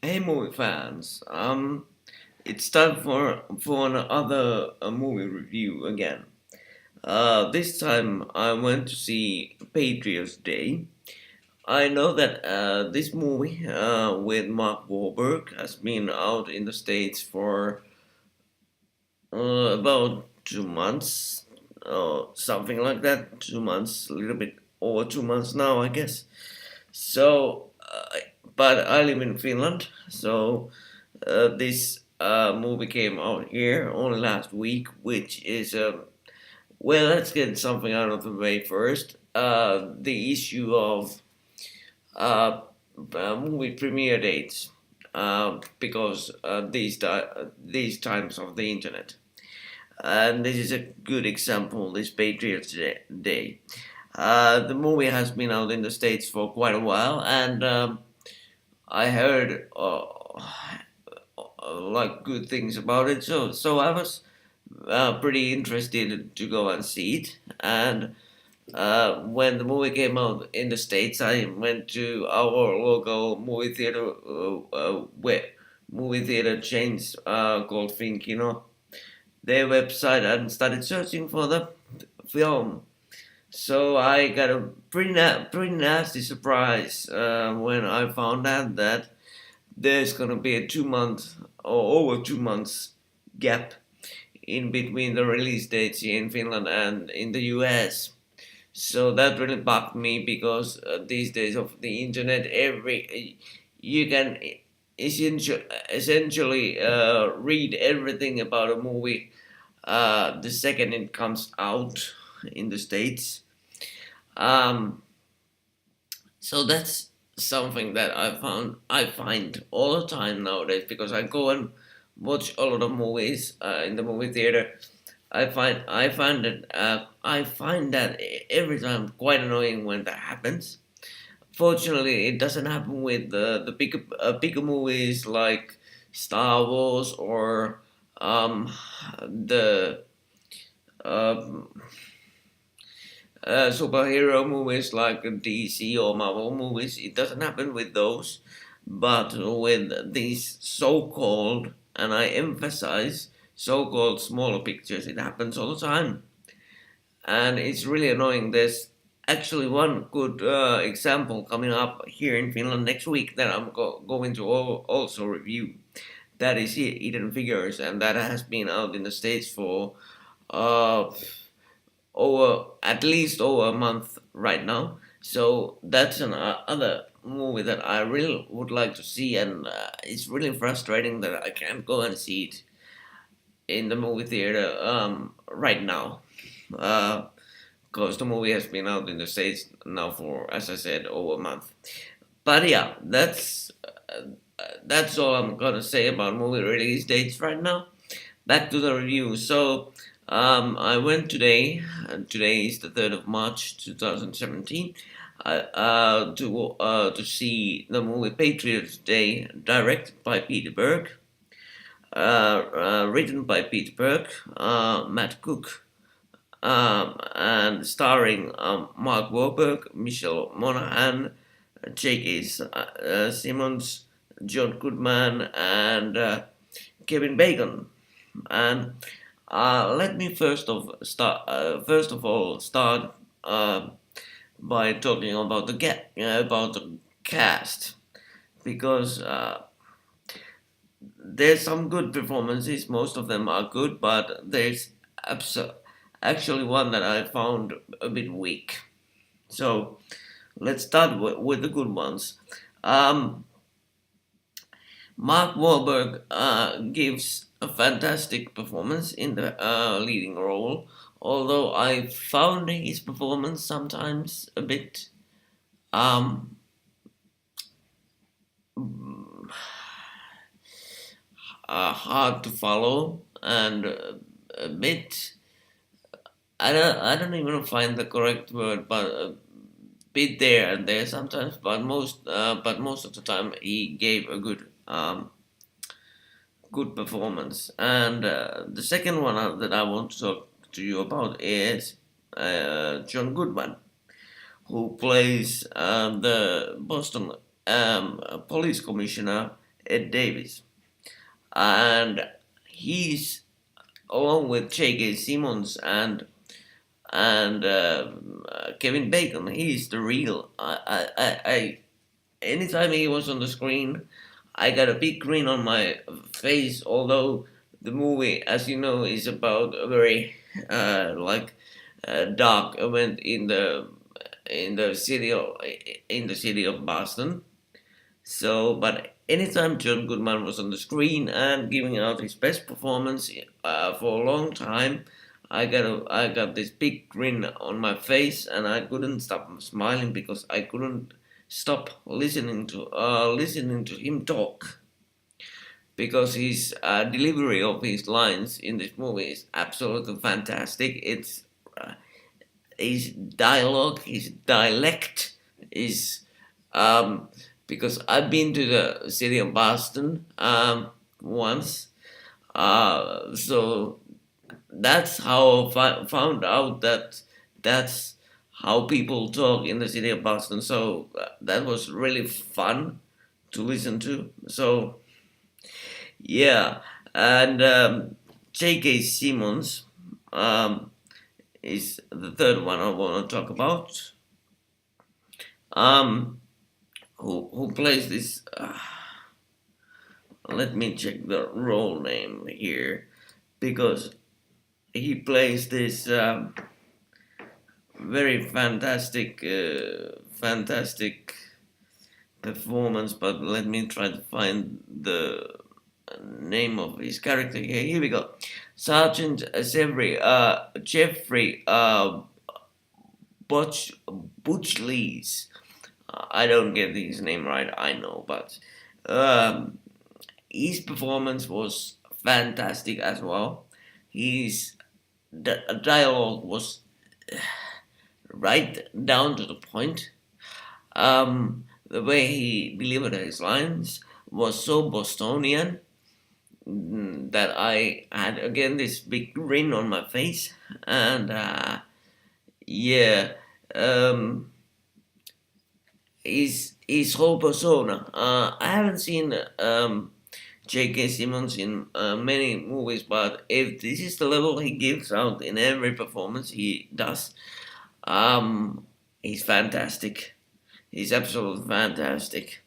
Hey movie fans, it's time for another movie review again. This time I went to see Patriots Day. I know that this movie with Mark Wahlberg has been out in the States for about 2 months, or something like that. 2 months, a little bit over 2 months now, I guess. So, but I live in Finland, so this movie came out here only last week, which is well. Let's get something out of the way first. The issue of uh, movie premiere dates, because these times of the internet, and this is a good example. This Patriots Day. The movie has been out in the States for quite a while, and I heard like good things about it. So I was pretty interested to go and see it. And when the movie came out in the States, I went to our local movie theater, where movie theater chains called Finkino, their website, and started searching for the film. So I got a pretty nasty surprise when I found out that there's gonna be a 2 month or over 2 months gap in between the release dates here in Finland and in the US. So that really bugged me because these days of the internet, every you can essentially read everything about a movie the second it comes out in the States. Um, so that's something that I find all the time nowadays because I go and watch a lot of movies in the movie theater. I find that every time quite annoying when that happens. Fortunately, it doesn't happen with the bigger movies like Star Wars or the um, superhero movies like DC or Marvel movies. It doesn't happen with those, but with these so-called, and I emphasize so-called smaller pictures, it happens all the time, and it's really annoying. There's actually one good example coming up here in Finland next week that I'm going to also review. That is Hidden Figures, and that has been out in the States for uh, over at least over a month right now. So that's another movie that I really would like to see, and it's really frustrating that I can't go and see it in the movie theater right now. Because the movie has been out in the States now for, as I said, over a month. But yeah, that's all I'm gonna say about movie release dates right now. Back to the review. So I went today, and today is the 3rd of March 2017, to see the movie Patriots Day, directed by Peter Berg, written by Peter Berg, Matt Cook, and starring Mark Wahlberg, Michelle Monaghan, Simmons, John Goodman, and Kevin Bacon. And let me first of all start by talking about about the cast, because there's some good performances. Most of them are good, but there's abs- actually one that I found a bit weak. So let's start with the good ones. Um, Mark Wahlberg gives a fantastic performance in the leading role, although I found his performance sometimes a bit um, hard to follow and a bit. I don't even find the correct word, but a bit there and there sometimes. But most of the time he gave a good performance. And the second one that I want to talk to you about is John Goodman, who plays the Boston police commissioner Ed Davis, and he's along with J.K. Simmons and Kevin Bacon. He's the real. I anytime he was on the screen, I got a big grin on my face. Although the movie, as you know, is about a very dark event in the city of Boston. So, but anytime John Goodman was on the screen and giving out his best performance for a long time, I got this big grin on my face, and I couldn't stop smiling because I couldn't stop listening to him talk, because his delivery of his lines in this movie is absolutely fantastic. It's his dialogue, his dialect is um, because I've been to the city of Boston once, so that's how I found out that that's how people talk in the city of Boston. So that was really fun to listen to. So yeah, and J.K. Simmons is the third one I want to talk about. Um, who plays this? Let me check the role name here, because he plays this very fantastic performance. But let me try to find the name of his character here. Here we go. Sergeant Jeffrey Butchlees. I don't get his name right, I know, but his performance was fantastic as well. His dialogue was right down to the point. The way he delivered his lines was so Bostonian that I had again this big grin on my face, and yeah, um, his whole persona. I haven't seen J.K. Simmons in many movies, but if this is the level he gives out in every performance he does, he's fantastic. He's absolutely fantastic.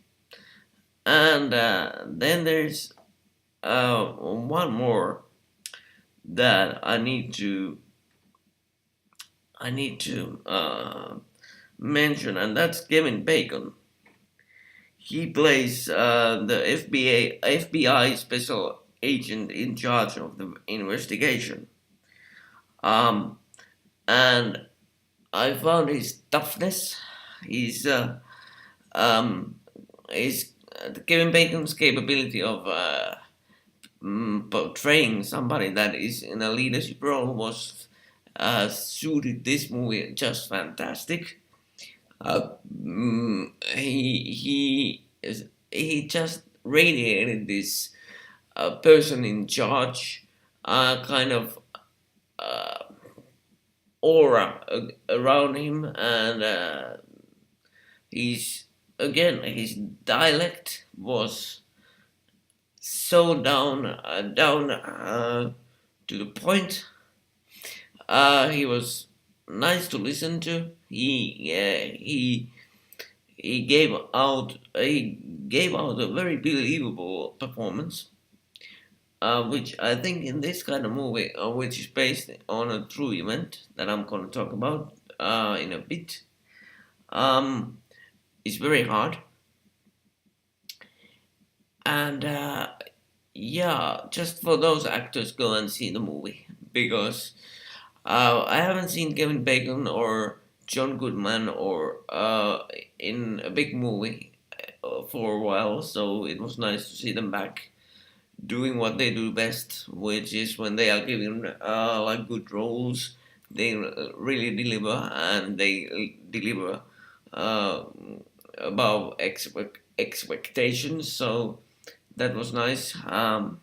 And then there's one more that I need to mention, and that's Kevin Bacon. He plays the FBI special agent in charge of the investigation. Um, and I found his toughness, his his Kevin Bacon's capability of portraying somebody that is in a leadership role was suited this movie just fantastic. He just radiated this person in charge kind of uh, aura around him, and his dialect was so down to the point. He was nice to listen to. He gave out a very believable performance, which I think in this kind of movie, which is based on a true event that I'm going to talk about in a bit, it's very hard. And yeah, just for those actors, go and see the movie, because I haven't seen Kevin Bacon or John Goodman or in a big movie for a while, so it was nice to see them back doing what they do best, which is when they are given like good roles, they really deliver, and they deliver uh, above expectations. So that was nice to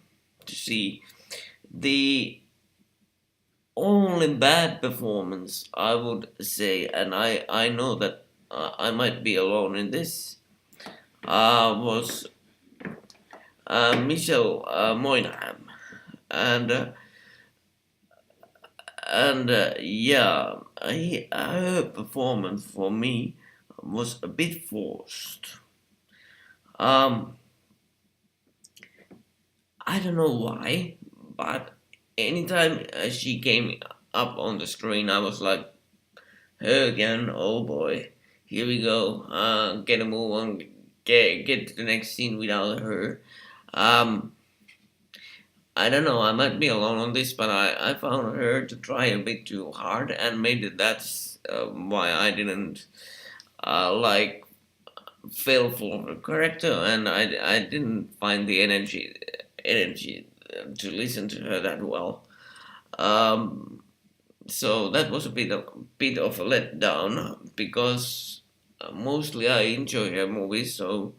see. The only bad performance I would say, and I know that I might be alone in this, was Michelle Monaghan, and yeah, her performance for me was a bit forced. Um, I don't know why, but anytime she came up on the screen, I was like, her again, oh boy, here we go. Get a move on, get to the next scene without her. Um, I don't know, I might be alone on this, but I found her to try a bit too hard, and maybe that's why I didn't like feel for her character, and I didn't find the energy to listen to her that well. Um, so that was a bit of a letdown because mostly I enjoy her movies, so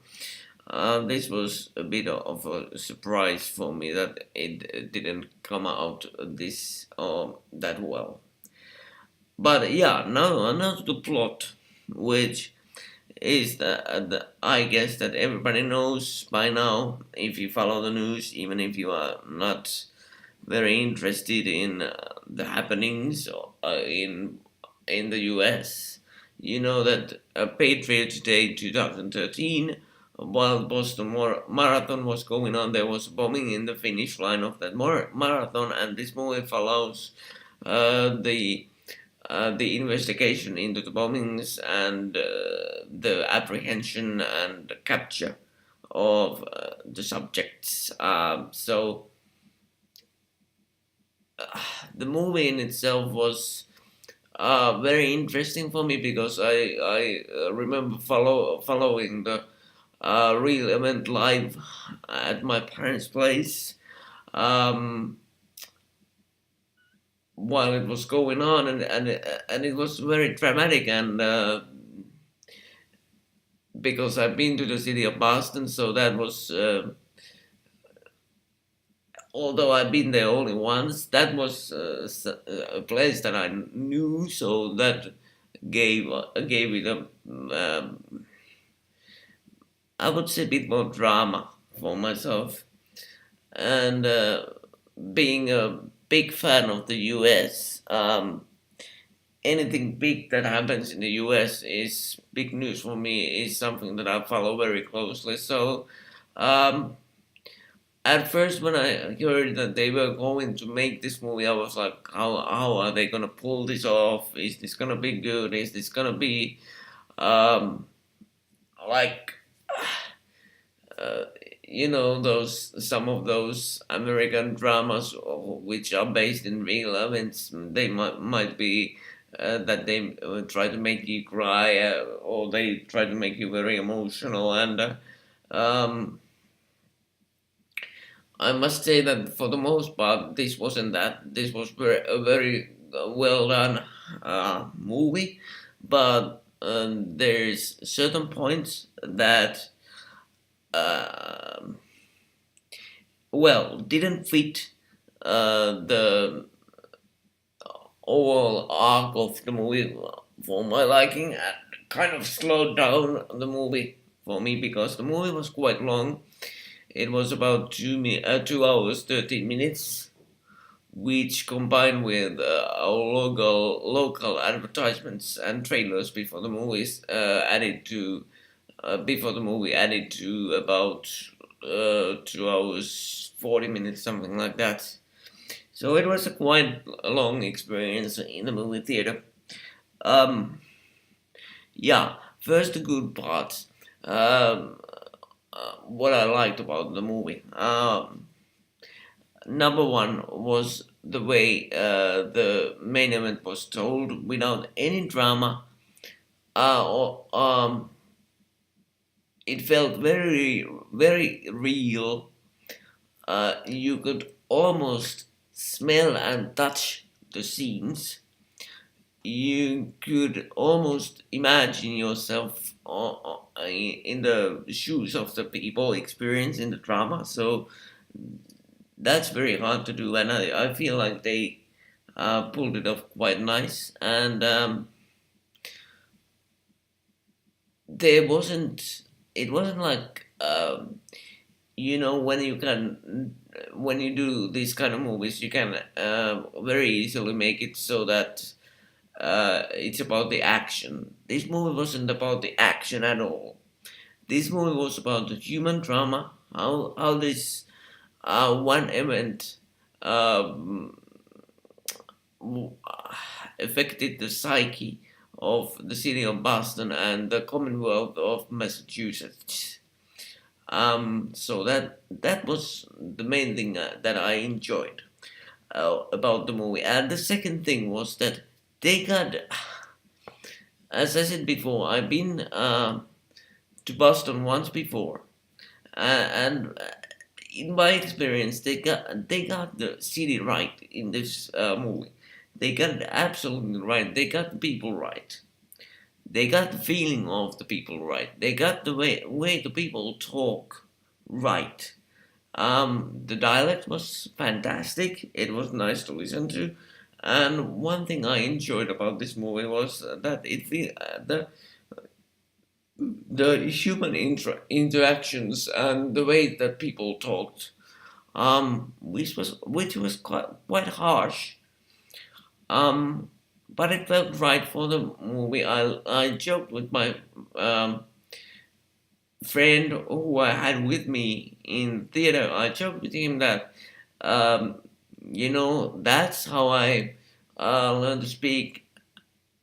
this was a bit of a surprise for me that it didn't come out this that well. But yeah, now to the plot, which is I guess that everybody knows by now if you follow the news, even if you are not very interested in the happenings in the U.S. You know that Patriots Day 2013, while Boston Marathon was going on, there was bombing in the finish line of that marathon, and this movie follows the the investigation into the bombings and the apprehension and capture of the subjects. The movie in itself was very interesting for me because I remember following the real event live at my parents' place um, while it was going on, and it was very dramatic, and because I've been to the city of Boston, so that was although I've been there only once, that was a place that I knew, so that gave it a I would say a bit more drama for myself, and being a big fan of the U.S. Anything big that happens in the U.S. is big news for me. Is something that I follow very closely. So. Um, at first, when I heard that they were going to make this movie, I was like, how are they gonna pull this off? Is this gonna be good? Is this gonna be um, like uh, those some of those American dramas which are based in real events? They might be that they try to make you cry, or they try to make you very emotional, and um, I must say that for the most part, this wasn't that. This was a very well done movie, but there's certain points that um didn't fit the overall arc of the movie for my liking, and kind of slowed down the movie for me because the movie was quite long. It was about 2 hours 13 minutes, which combined with our local advertisements and trailers before the movie added to about 2 hours 40 minutes, something like that. So it was a quite a long experience in the movie theater. Um, yeah, first the good parts. What I liked about the movie. Number one was the way the main event was told without any drama. Or, it felt very real. You could almost smell and touch the scenes. You could almost imagine yourself in the shoes of the people experiencing the drama. So that's very hard to do, and I feel like they pulled it off quite nice. And there wasn't it wasn't like when you can, when you do these kind of movies, you can very easily make it so that it's about the action. This movie wasn't about the action at all. This movie was about the human drama, how this one event um, affected the psyche of the city of Boston and the Commonwealth of Massachusetts. So that was the main thing that I enjoyed about the movie. And the second thing was that they got, as I said before, I've been to Boston once before, and in my experience, they got the city right in this movie. They got it absolutely right. They got the people right. They got the feeling of the people right. They got the way the people talk right. The dialect was fantastic. It was nice to listen to. And one thing I enjoyed about this movie was that the human interactions and the way that people talked, which was quite harsh, um, but it felt right for the movie. I joked with my friend who I had with me in theater. I joked with him that that's how I learned to speak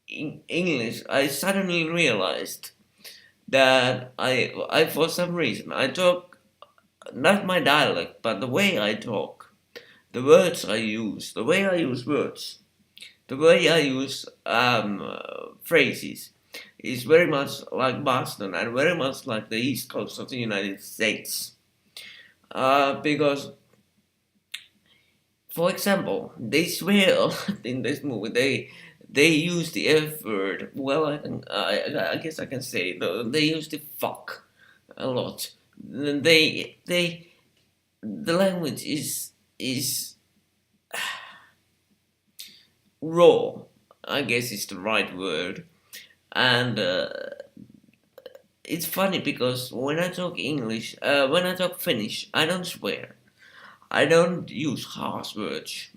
English. I suddenly realized that I for some reason I talk not my dialect, but the way I talk, the words I use, the way I use words, the way I use phrases is very much like Boston and very much like the East Coast of the United States. Because, for example, they swear a lot in this movie. They use the F word. Well, I guess I can say they use the fuck a lot. The language is raw. I guess is the right word. And it's funny because when I talk English, when I talk Finnish, I don't swear. I don't use harsh words.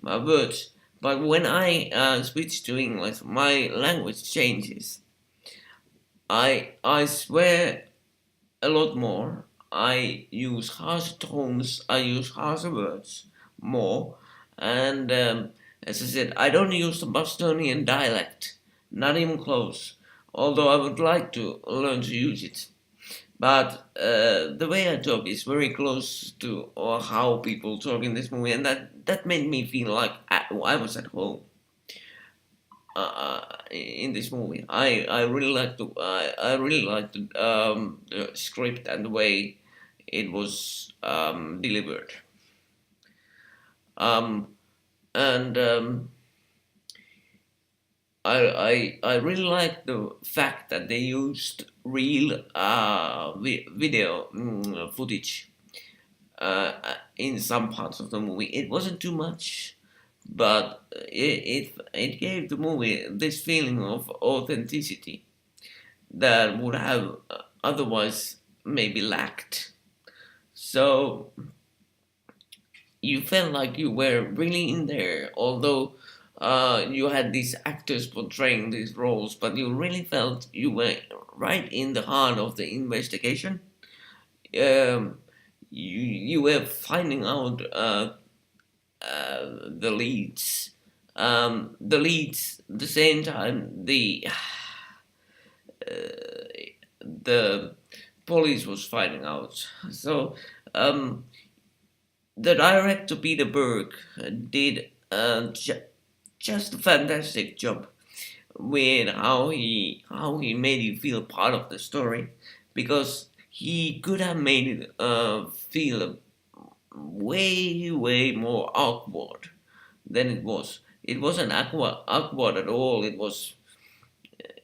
But when I switch to English, my language changes. I swear a lot more. I use harsh tones. I use harsher words more. And as I said, I don't use the Bostonian dialect. Not even close. Although I would like to learn to use it. But the way I talk is very close to or how people talk in this movie, and that made me feel like I was at home in this movie. I really like I really liked the script and the way it was delivered. Um, and I really like the fact that they used real video footage in some parts of the movie. It wasn't too much, but it gave the movie this feeling of authenticity that would have otherwise maybe lacked. So you felt like you were really in there, although you had these actors portraying these roles, but you really felt you were right in the heart of the investigation. Um, you were finding out the leads. The leads, the same time, the police was finding out. So um, the director Peter Berg did just a fantastic job with how he made you feel part of the story, because he could have made it feel way more awkward than it was. It wasn't awkward at all. It was,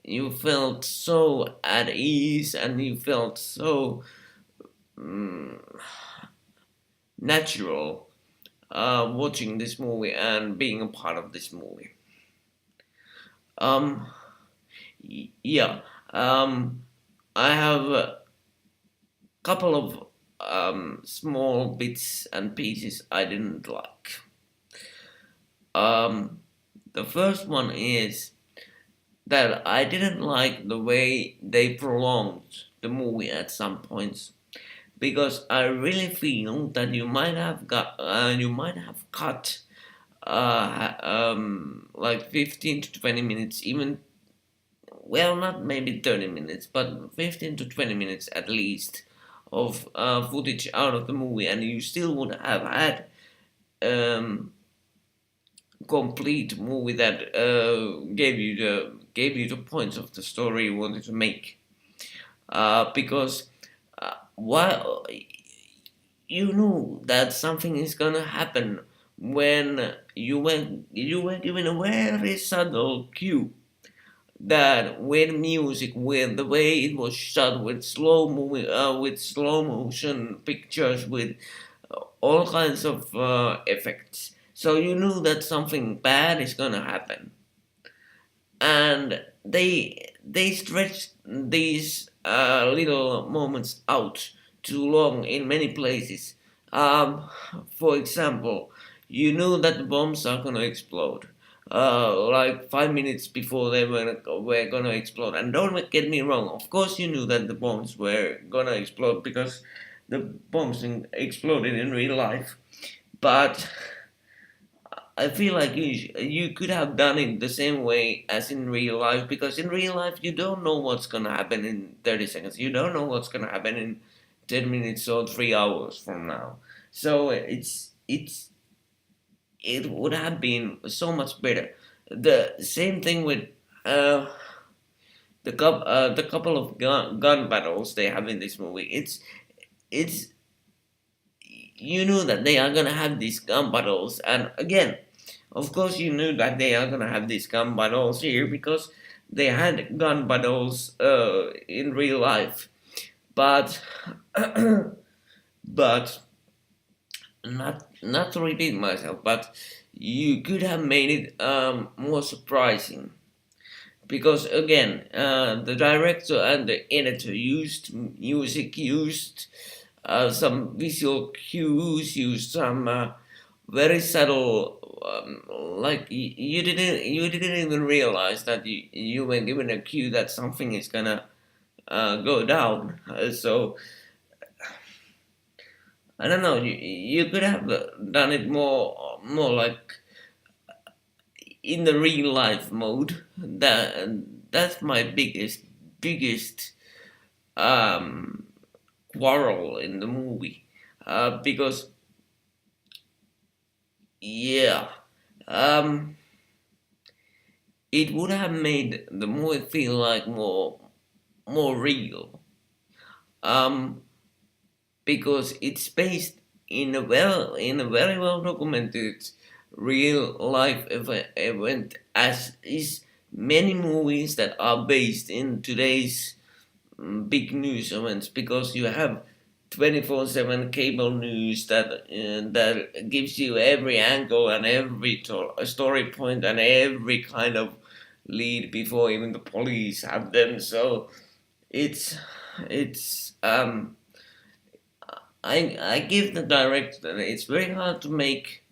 you felt so at ease and you felt so mm, natural watching this movie and being a part of this movie. Um, yeah. I have a couple of small bits and pieces I didn't like. Um, the first one is that I didn't like the way they prolonged the movie at some points, because I really feel that you might have cut like 15 to 20 minutes, even, well, not maybe 30 minutes, but 15 to 20 minutes at least of footage out of the movie, and you still would have had um, complete movie that gave you the points of the story you wanted to make. Because while you knew that something is gonna happen when you were given a very subtle cue that with music, with the way it was shot, with with slow motion pictures, with all kinds of effects. So you knew that something bad is gonna happen, and they stretched these little moments out too long in many places. For example, you knew that the bombs are gonna explode. Like 5 minutes before they were gonna explode. And don't get me wrong, of course you knew that the bombs were gonna explode because the bombs exploded in real life. But I feel like you could have done it the same way as in real life, because in real life you don't know what's gonna happen in 30 seconds. You don't know what's gonna happen in 10 minutes or 3 hours from now. So it would have been so much better. The same thing with uh, the couple of gun battles they have in this movie. It's you knew that they are gonna have these gun battles, and again, of course, you knew that they are gonna have these gun battles here because they had gun battles in real life, but but not to repeat myself, but you could have made it more surprising, because again, the director and the editor used music, used some visual cues, used some very subtle, like you didn't even realize that you were given a cue that something is gonna go down. So I don't know. You could have done it more like in the real life mode. That's my biggest um, quarrel in the movie, because yeah, um, it would have made the movie feel like more real, um, because it's based in a very well documented real life event, as is many movies that are based in today's big news events, because you have 24/7 cable news that gives you every angle and every story point and every kind of lead before even the police have them. So it's it's I give the director that it's very hard to make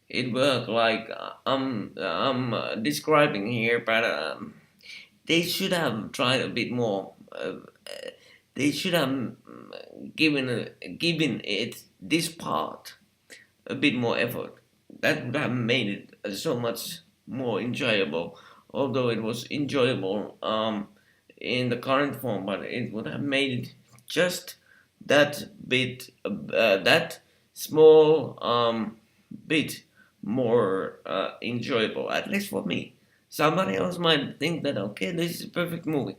it work like I'm describing here, but they should have tried a bit more. They should have given it this part a bit more effort. That would have made it so much more enjoyable. Although it was enjoyable in the current form, but it would have made it just that small bit more enjoyable, at least for me. Somebody else might think that okay, this is a perfect movie,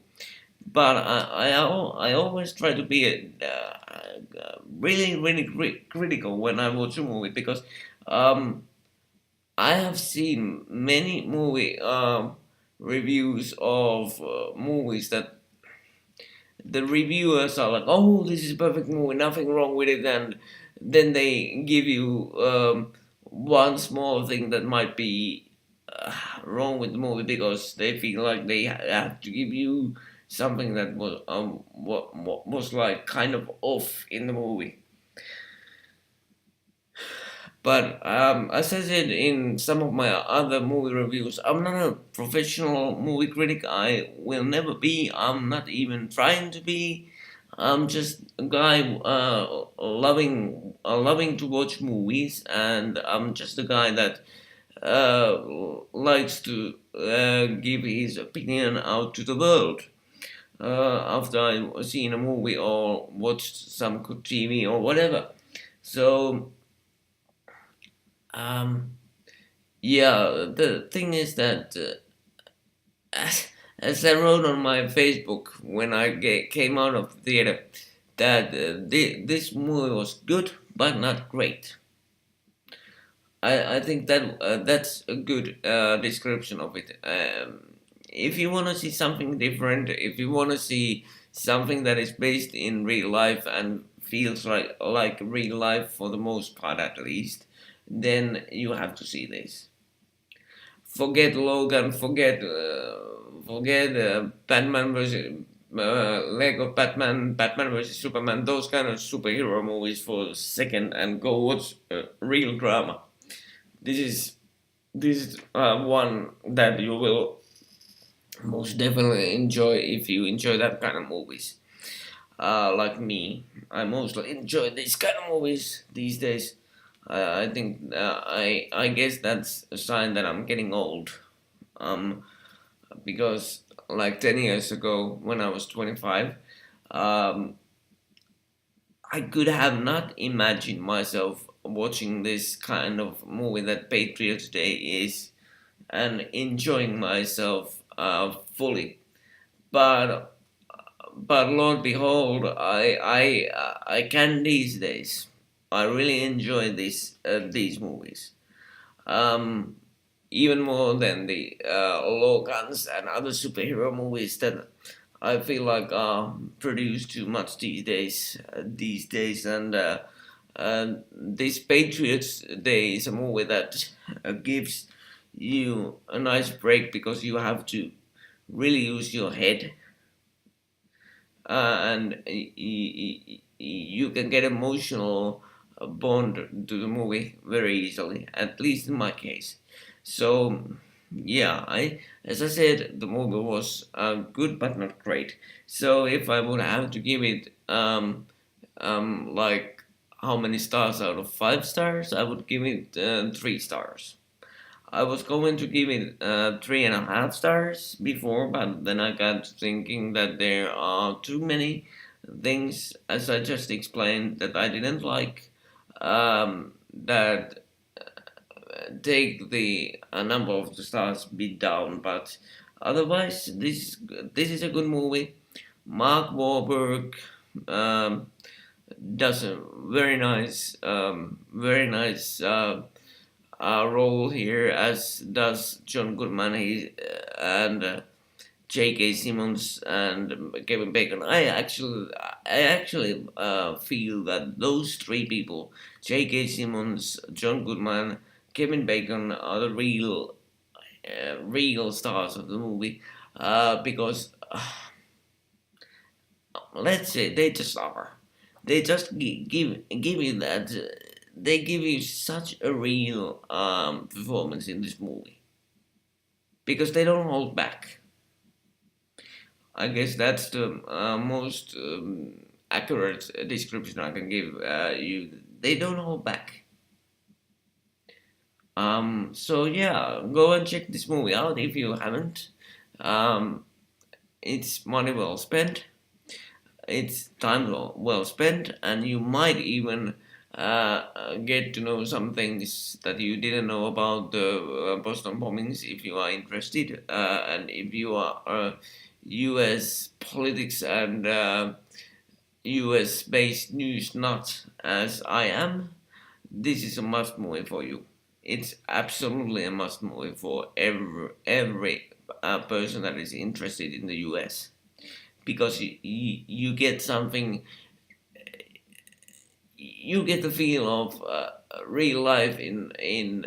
but I always try to be really critical when I watch a movie, because um, I have seen many movie reviews of movies that the reviewers are like, "Oh, this is a perfect movie, nothing wrong with it," and then they give you one small thing that might be wrong with the movie, because they feel like they have to give you something that what was like kind of off in the movie. But as I said in some of my other movie reviews, I'm not a professional movie critic. I will never be. I'm not even trying to be. I'm just a guy loving to watch movies, and I'm just a guy that likes to give his opinion out to the world after I've seen a movie or watched some good TV or whatever. So um, yeah, the thing is that as I wrote on my Facebook when I came out of the theater, that this movie was good but not great. I think that that's a good description of it. If you want to see something different, if you want to see something that is based in real life and feels like real life for the most part at least, then you have to see this. Forget Logan, forget Batman versus Lego Batman, Batman versus Superman, those kind of superhero movies for a second, and go watch real drama. This is one that you will most definitely enjoy if you enjoy that kind of movies. Like me, I mostly enjoy these kind of movies these days. I think I guess that's a sign that I'm getting old. Um, because like 10 years ago, when I was 25, um, I could have not imagined myself watching this kind of movie that Patriots Day is and enjoying myself fully. But Lord behold, I can these days. I really enjoy these movies. Um, Even more than the Logans and other superhero movies that I feel like are produced too much these days. And this Patriots Day is a movie that gives you a nice break because you have to really use your head, and you can get emotional bond to the movie very easily, at least in my case. So yeah, I as I said, the movie was good but not great. So if I would have to give it like how many stars out of 5 stars, I would give it 3 stars. I was going to give it 3.5 stars before, but then I got to thinking that there are too many things, as I just explained, that I didn't like, that take the number of the stars bit down. But otherwise, this is a good movie. Mark Wahlberg um, does a very nice role here, as does John Goodman and J.K. Simmons and Kevin Bacon. I actually feel that those three people, J.K. Simmons, John Goodman, Kevin Bacon, are the real stars of the movie. Because let's say they just are. They just give you that. They give you such a real performance in this movie because they don't hold back. I guess that's the most accurate description I can give you. They don't hold back. So yeah, go and check this movie out if you haven't. Um, it's money well spent. It's time well spent, and you might even get to know some things that you didn't know about the Boston bombings if you are interested, and if you are U.S. politics and U.S. based news nut as I am. This is a must movie for you. It's absolutely a must movie for every person that is interested in the U.S. because you get something, you get the feel of real life in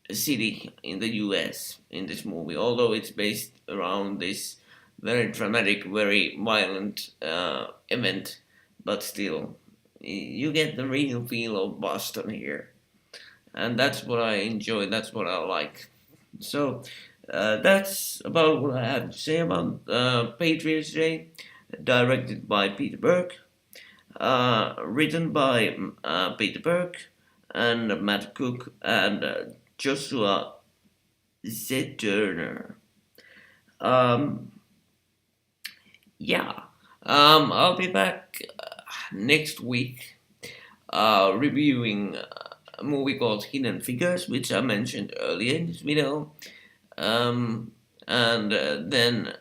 a city in the U.S. in this movie, although it's based around this very dramatic, very violent event, but still, you get the real feel of Boston here, and that's what I enjoy. That's what I like. So that's about what I have to say about Patriots Day, directed by Peter Berg, written by Peter Berg and Matt Cook and Joshua Z. Turner. Um, yeah, I'll be back next week reviewing a movie called Hidden Figures, which I mentioned earlier in this video. And then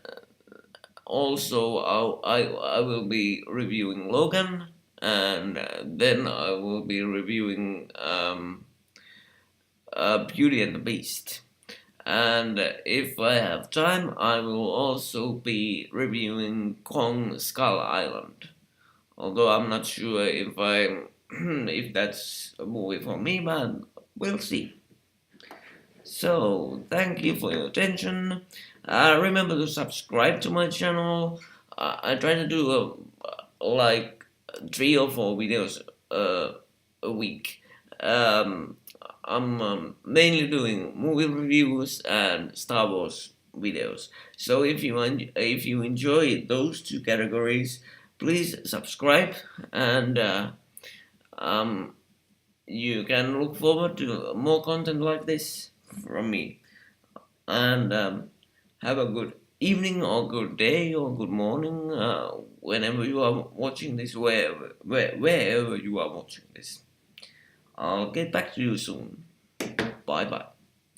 also I will be reviewing Logan, and then I will be reviewing Beauty and the Beast. And if I have time, I will also be reviewing Kong Skull Island. Although I'm not sure if that's a movie for me, but we'll see. So, thank you for your attention. Remember to subscribe to my channel. I try to do like 3 or 4 videos a week. I'm mainly doing movie reviews and Star Wars videos. So if you enjoy those 2 categories, please subscribe, and you can look forward to more content like this from me. And have a good evening or good day or good morning whenever you are watching this, wherever you are watching this. I'll get back to you soon. Bye bye.